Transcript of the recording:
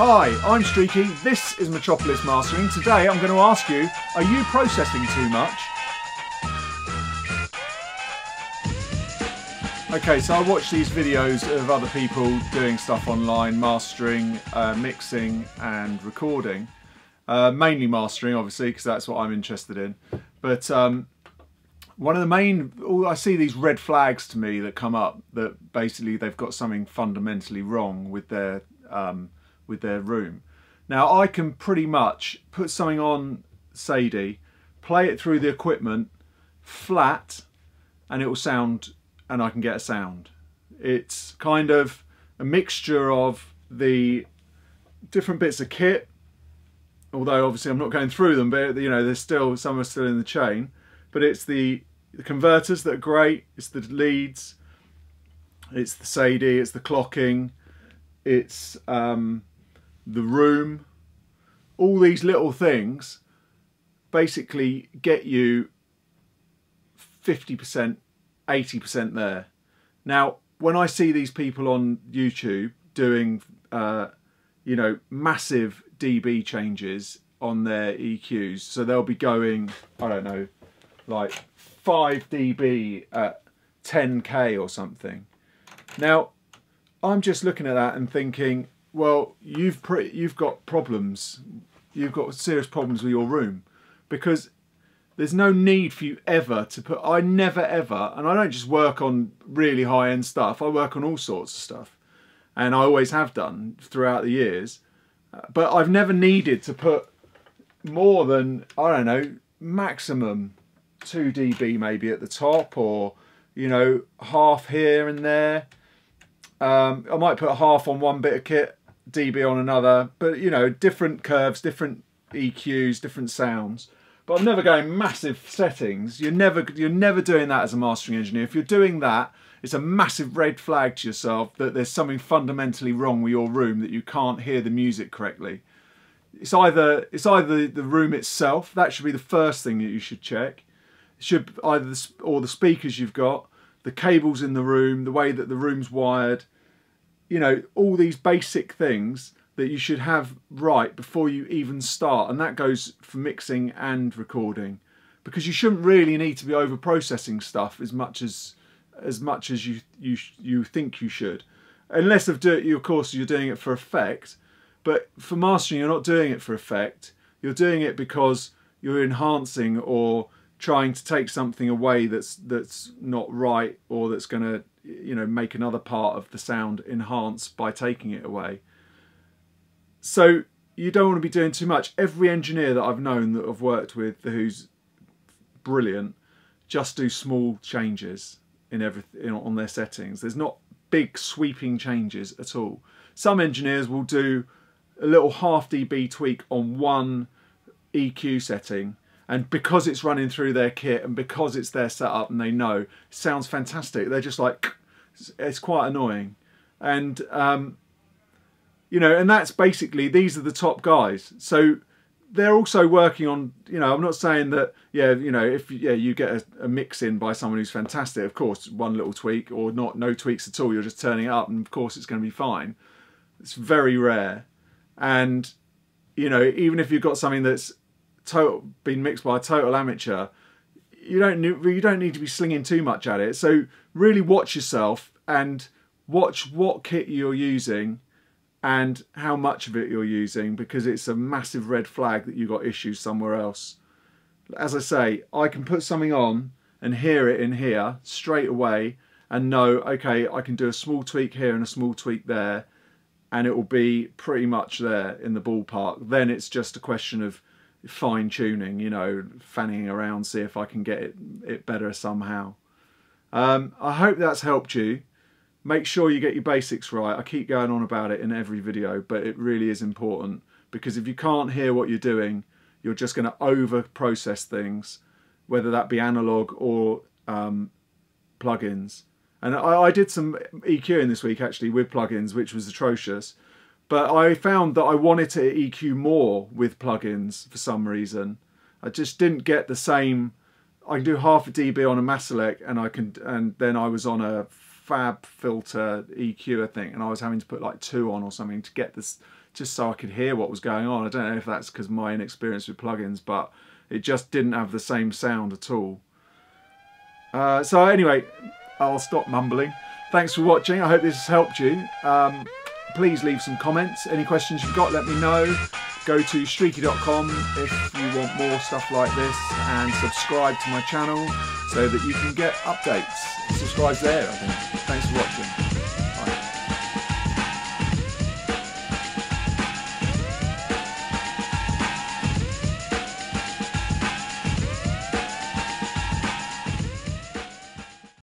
Hi, I'm Streaky, this is Metropolis Mastering. Today I'm going to ask you, are you processing too much? Okay, so I watch these videos of other people doing stuff online, mastering, mixing and recording. Mainly mastering, obviously, because that's what I'm interested in. But one of the main, I see these red flags to me that come up that basically they've got something fundamentally wrong with their room. Now I can pretty much put something on Sadie, play it through the equipment flat, and it will sound, and I can get a sound. It's kind of a mixture of the different bits of kit, although obviously I'm not going through them, but you know, there's still some are still in the chain. But it's the converters that are great, it's the leads, it's the Sadie, it's the clocking, it's the room. All these little things basically get you 50%, 80% there. Now, when I see these people on YouTube doing, you know, massive dB changes on their EQs, so they'll be going, I don't know, like 5 dB at 10k or something. Now, I'm just looking at that and thinking, well, you've got problems. You've got serious problems with your room, because there's no need for you ever to put, I never ever, and I don't just work on really high-end stuff, I work on all sorts of stuff, and I always have done throughout the years, but I've never needed to put more than, I don't know, maximum 2 dB maybe at the top, or, you know, half here and there. I might put half on one bit of kit, dB on another, but you know, different curves, different EQs, different sounds. But I'm never going massive settings. You're never doing that as a mastering engineer. If you're doing that, it's a massive red flag to yourself that there's something fundamentally wrong with your room, that you can't hear the music correctly. It's either the room itself, that should be the first thing that you should check. It should either or the speakers you've got, the cables in the room, the way that the room's wired. You know, all these basic things that you should have right before you even start, and that goes for mixing and recording, because you shouldn't really need to be over processing stuff as much as you think you should, unless of course you're doing it for effect. But for mastering, you're not doing it for effect. You're doing it because you're enhancing or trying to take something away that's not right, or that's going to, you know, make another part of the sound enhance by taking it away. So you don't want to be doing too much. Every engineer that I've known, that I've worked with, who's brilliant, just do small changes in everything on their settings. There's not big sweeping changes at all. Some engineers will do a little half dB tweak on one EQ setting, and because it's running through their kit and because it's their setup and they know, it sounds fantastic. They're just like, it's quite annoying. And, you know, and that's basically, these are the top guys. So they're also working on, you know, I'm not saying that, yeah, you know, if you get a mix in by someone who's fantastic, of course, one little tweak, or no tweaks at all, you're just turning it up, and of course it's going to be fine. It's very rare. And, you know, even if you've got something that's been mixed by a total amateur, you don't need to be slinging too much at it. So really watch yourself and watch what kit you're using and how much of it you're using, because it's a massive red flag that you've got issues somewhere else. As I say, I can put something on and hear it in here straight away and know, okay, I can do a small tweak here and a small tweak there, and it will be pretty much there in the ballpark. Then it's just a question of fine tuning, you know, fanning around, see if I can get it better somehow. I hope that's helped you. Make sure you get your basics right. I keep going on about it in every video, but it really is important, because if you can't hear what you're doing, you're just going to over process things, whether that be analog or plugins. And I did some EQing this week actually with plugins, which was atrocious. But I found that I wanted to EQ more with plugins for some reason. I just didn't get the same. I can do half a dB on a Maselec, and then I was on a Fab filter EQ, I think, and I was having to put like 2 on or something to get this just so I could hear what was going on. I don't know if that's because of my inexperience with plugins, but it just didn't have the same sound at all. So anyway, I'll stop mumbling. Thanks for watching. I hope this has helped you. Please leave some comments. Any questions you've got, let me know. Go to streaky.com if you want more stuff like this, and subscribe to my channel so that you can get updates. Subscribe there, I think. Thanks for watching.